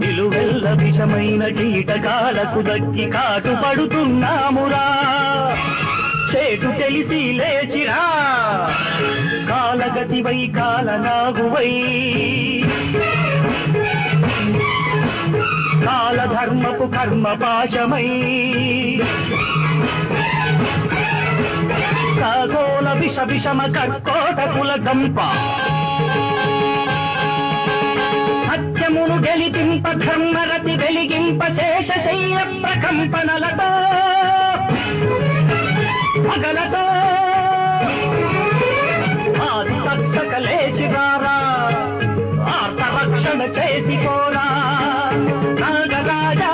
నిలువెల్ల విషమైన కీటకాలకు దక్కి కాటు పడుతున్నామురా. చేటు తెలిసి లేచిరా, కాలగతివై కాలనాగువై కాలధర్మపు కర్మ పాశమై ఖగోళ విషమ కర్కోటకుల గంప సత్యమును గెలిపింప ధర్మరతి వెలిగింప శేషశయ్య ప్రకంపనలతో పగలతో ఆది తక్షక లేచిరారా, ఆర్తరక్షణ చేసిపోరా నాగరాజా.